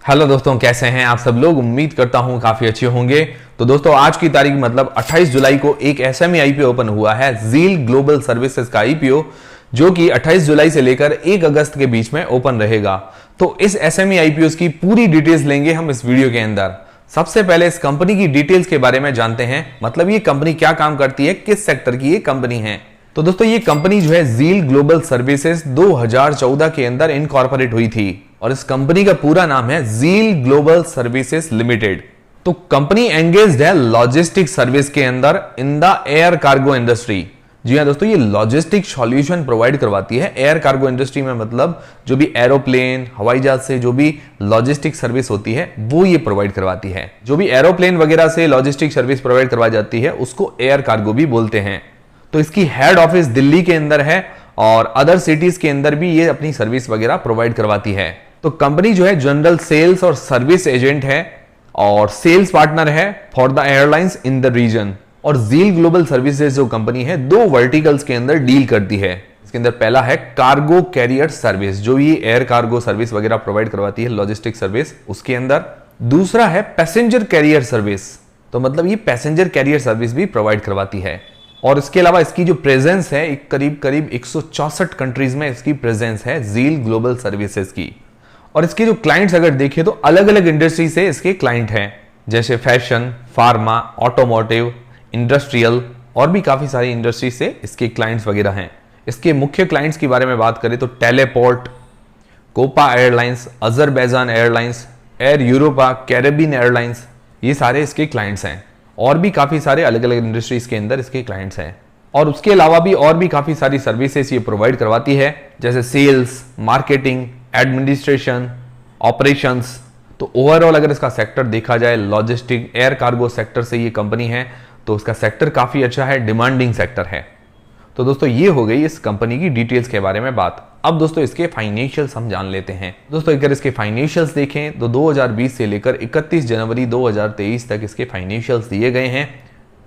Hello दोस्तों, कैसे हैं आप सब लोग। उम्मीद करता हूं काफी अच्छे होंगे। तो दोस्तों आज की तारीख मतलब 28 जुलाई को एक एसएमई आईपीओ ओपन हुआ है, ज़ील ग्लोबल सर्विसेज का आईपीओ, जो कि 28 जुलाई से लेकर 1 अगस्त के बीच में ओपन रहेगा। तो इस एसएमई आईपीओ की पूरी डिटेल्स लेंगे हम इस वीडियो के अंदर। सबसे पहले इस कंपनी की डिटेल्स के बारे में जानते हैं, मतलब ये कंपनी क्या काम करती है, किस सेक्टर की ये कंपनी है। तो दोस्तों ये कंपनी जो है ज़ील ग्लोबल सर्विसेज 2014 के अंदर इनकॉर्पोरेट हुई थी और इस कंपनी का पूरा नाम है ज़ील ग्लोबल सर्विसेज लिमिटेड। तो कंपनी एंगेज्ड है लॉजिस्टिक सर्विस के अंदर in the air cargo industry. जी हाँ दोस्तों, ये लॉजिस्टिक सॉल्यूशन प्रोवाइड करवाती है एयर कार्गो इंडस्ट्री में, मतलब जो भी एरोप्लेन हवाई जहाज से जो भी लॉजिस्टिक सर्विस होती है वो ये प्रोवाइड करवाती है। जो भी एरोप्लेन वगैरह से लॉजिस्टिक सर्विस प्रोवाइड करवाई जाती है उसको एयर कार्गो भी बोलते हैं। तो इसकी हेड ऑफिस दिल्ली के अंदर है और अदर सिटीज के अंदर भी ये अपनी सर्विस वगैरह प्रोवाइड करवाती है। तो कंपनी जो है जनरल सेल्स और सर्विस एजेंट है और सेल्स पार्टनर है for the airlines in the region. और ज़ील ग्लोबल सर्विसेज जो कंपनी है दो वर्टिकल्स के अंदर डील करती है। इसके अंदर पहला है कार्गो कैरियर सर्विस, जो ये एयर कार्गो सर्विस वगैरह प्रोवाइड करवाती है, लॉजिस्टिक सर्विस उसके अंदर। दूसरा है पैसेंजर कैरियर सर्विस, तो मतलब ये पैसेंजर कैरियर सर्विस भी प्रोवाइड करवाती है। और इसके अलावा इसकी जो प्रेजेंस है करीब 164 कंट्रीज में इसकी प्रेजेंस है ज़ील ग्लोबल सर्विसेज की। और इसके जो क्लाइंट्स अगर देखें तो अलग अलग इंडस्ट्री से इसके क्लाइंट हैं, जैसे फैशन, फार्मा, ऑटोमोटिव, इंडस्ट्रियल और भी काफी सारी इंडस्ट्री से इसके क्लाइंट्स वगैरह हैं। इसके मुख्य क्लाइंट्स की बारे में बात करें तो Teleport, Copa Airlines, Azerbaijan Airlines, Air Europa, Caribbean Airlines, ये सारे इसके क्लाइंट्स हैं। और भी काफी सारे अलग अलग इंडस्ट्रीज के अंदर इसके क्लाइंट्स हैं। और उसके अलावा भी और भी काफी सारी सर्विसेज ये प्रोवाइड करवाती है, जैसे सेल्स, मार्केटिंग, एडमिनिस्ट्रेशन, ऑपरेशंस। तो ओवरऑल अगर इसका सेक्टर देखा जाए लॉजिस्टिक एयर कार्गो सेक्टर से ये कंपनी है तो उसका सेक्टर काफी अच्छा है, डिमांडिंग सेक्टर है। तो दोस्तों ये हो गई इस कंपनी की डिटेल्स के बारे में बात। अब दोस्तों इसके फाइनेंशियल्स हम जान लेते हैं। दोस्तों अगर इसके फाइनेंशियल्स देखें तो 2020 से लेकर 31 जनवरी 2023 तक इसके फाइनेंशियल्स दिए गए हैं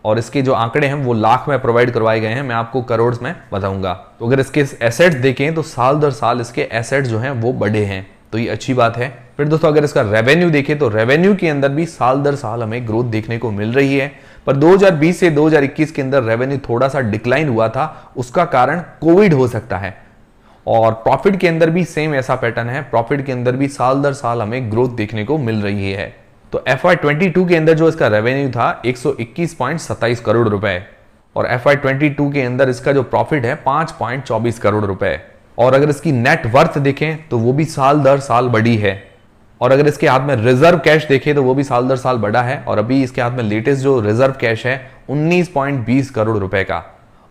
और इसके जो आंकड़े हैं वो लाख में प्रोवाइड करवाए गए हैं, मैं आपको करोड़ में बताऊंगा। तो अगर इसके एसेट्स देखें तो साल दर साल इसके एसेट्स जो हैं वो बढ़े हैं, तो ये अच्छी बात है। फिर दोस्तों अगर इसका रेवेन्यू देखें तो रेवेन्यू के अंदर भी साल दर साल हमें ग्रोथ देखने को मिल रही है, पर 2020 से 2021 के अंदर रेवेन्यू थोड़ा सा डिक्लाइन हुआ था, उसका कारण कोविड हो सकता है। और प्रॉफिट के अंदर भी सेम ऐसा पैटर्न है, प्रॉफिट के अंदर भी साल दर साल हमें ग्रोथ देखने को मिल रही है। तो FY22 के अंदर जो इसका रेवेन्यू था 121.27 करोड़ रुपए और FY22 के अंदर इसका जो प्रॉफिट है 5.24 करोड़ रुपए। और अगर इसकी नेट वर्थ देखें तो वो भी साल दर साल बढ़ी है। और अगर इसके हाथ में रिजर्व कैश देखें तो वो भी साल दर साल बढ़ा है और अभी इसके हाथ में लेटेस्ट जो रिजर्व कैश है 19.20 करोड़ रुपए का।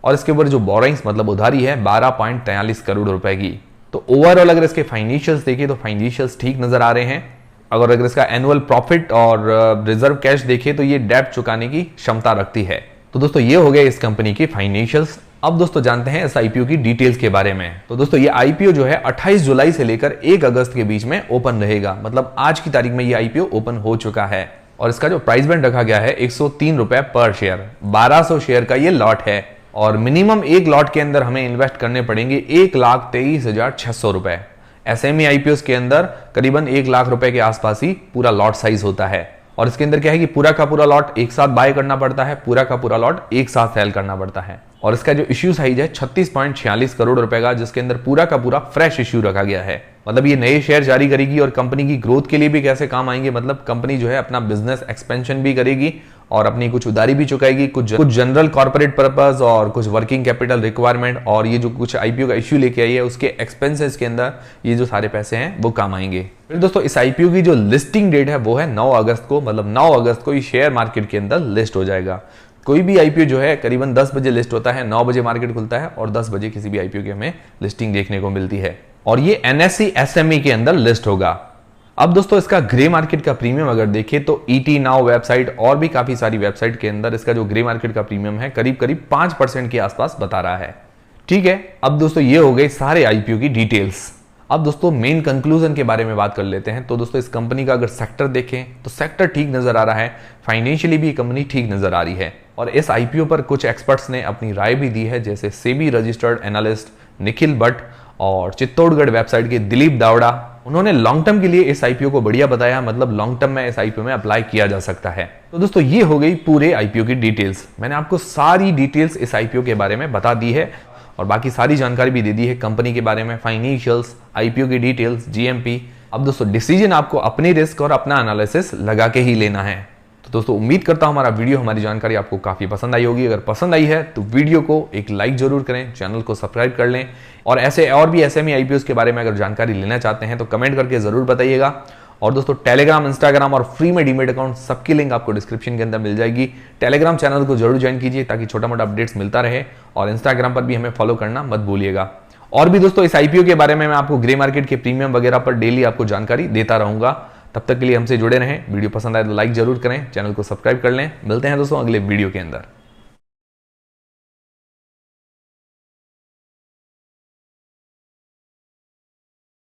और इसके ऊपर जो बोरिंग्स मतलब उधारी है 12.43 करोड़ रुपए की। तो ओवरऑल अगर इसके फाइनेंशियल्स देखें तो फाइनेंशियल्स ठीक नजर आ रहे हैं। अगर इसका एनुअल प्रॉफिट और रिजर्व कैश देखें तो ये डेब्ट चुकाने की क्षमता रखती है। तो दोस्तों ये हो गए इस कंपनी की फाइनेंशियल्स। अब दोस्तों जानते हैं इस आईपीओ की डिटेल्स के बारे में। तो दोस्तों ये आईपीओ जो है 28 जुलाई से लेकर 1 अगस्त के बीच में ओपन रहेगा, मतलब आज की तारीख में ये आईपीओ ओपन हो चुका है। और इसका जो प्राइस बैंड रखा गया है 103 रुपए पर शेयर, 1200 शेयर का ये लॉट है और मिनिमम एक लॉट के अंदर हमें इन्वेस्ट करने पड़ेंगे 1,23,600 रुपए। एसएमई आईपीओ के अंदर करीबन 1 लाख रुपए के आसपास ही पूरा लॉट साइज होता है। और इसके अंदर क्या है कि पूरा का पूरा लॉट एक साथ बाय करना पड़ता है, पूरा का पूरा लॉट एक साथ सेल करना पड़ता है। और इसका जो इश्यू साइज है 36.46 करोड़ रुपए का, जिसके अंदर पूरा का पूरा फ्रेश इश्यू रखा गया है। मतलब ये नए शेयर जारी करेगी और कंपनी की ग्रोथ के लिए भी कैसे काम आएंगे, मतलब कंपनी जो है अपना बिजनेस एक्सपेंशन भी करेगी और अपनी कुछ उधारी भी चुकाएगी, कुछ जनरल कॉर्पोरेट पर्पस और कुछ वर्किंग कैपिटल रिक्वायरमेंट, और ये जो कुछ आईपीओ का इश्यू लेके आई है उसके एक्सपेंसेस के अंदर ये जो सारे पैसे हैं वो काम आएंगे। फिर दोस्तों इस आईपीओ की जो लिस्टिंग डेट है वो है 9 अगस्त को, मतलब 9 अगस्त को ये शेयर मार्केट के अंदर लिस्ट हो जाएगा। कोई भी आईपीओ जो है करीबन 10 बजे लिस्ट होता है, 9 बजे मार्केट खुलता है और 10 बजे किसी भी आईपीओ की हमें लिस्टिंग देखने को मिलती है और ये एनएसई एसएमई के अंदर लिस्ट होगा। अब दोस्तों इसका ग्रे मार्केट का प्रीमियम अगर देखें तो ईटी नाउ वेबसाइट और भी काफी सारी वेबसाइट के अंदर इसका जो ग्रे मार्केट का प्रीमियम है करीब 5% के आसपास बता रहा है। ठीक है, अब दोस्तों ये हो गए सारे आईपीओ की डिटेल्स। अब दोस्तों मेन कंक्लूजन के बारे में बात कर लेते हैं। तो दोस्तों इस कंपनी का अगर सेक्टर देखें तो सेक्टर ठीक नजर आ रहा है, फाइनेंशियली भी कंपनी ठीक नजर आ रही है। और इस आईपीओ पर कुछ एक्सपर्ट्स ने अपनी राय भी दी है, जैसे सेबी रजिस्टर्ड एनालिस्ट निखिल भट्ट और चित्तौड़गढ़ वेबसाइट के दिलीप दावड़ा उन्होंने लॉन्ग टर्म के लिए इस आईपीओ को बढ़िया बताया, मतलब लॉन्ग टर्म में इस आईपीओ में अप्लाई किया जा सकता है। तो दोस्तों ये हो गई पूरे आईपीओ की डिटेल्स। मैंने आपको सारी डिटेल्स इस आईपीओ के बारे में बता दी है और बाकी सारी जानकारी भी दे दी है कंपनी के बारे में, फाइनेंशियल्स, आईपीओ की डिटेल्स, जीएमपी। अब दोस्तों डिसीजन आपको अपनी रिस्क और अपना एनालिसिस लगा के ही लेना है। तो दोस्तों उम्मीद करता हूं हमारा वीडियो, हमारी जानकारी आपको काफी पसंद आई होगी। अगर पसंद आई है तो वीडियो को एक लाइक जरूर करें, चैनल को सब्सक्राइब कर लें और ऐसे और भी एसएमई आईपीओस के बारे में अगर जानकारी लेना चाहते हैं तो कमेंट करके जरूर बताइएगा। और दोस्तों टेलीग्राम, इंस्टाग्राम और फ्री में डीमेट अकाउंट सबकी लिंक आपको डिस्क्रिप्शन के अंदर मिल जाएगी। टेलीग्राम चैनल को जरूर ज्वाइन कीजिए ताकि छोटा मोटा अपडेट्स मिलता रहे और इंस्टाग्राम पर भी हमें फॉलो करना मत भूलिएगा। और भी दोस्तों इस आईपीओ के बारे में मैं आपको ग्रे मार्केट के प्रीमियम वगैरह पर डेली आपको जानकारी देता रहूंगा। तब तक के लिए हमसे जुड़े रहें। वीडियो पसंद आए तो लाइक जरूर करें, चैनल को सब्सक्राइब कर लें। मिलते हैं दोस्तों अगले वीडियो के अंदर।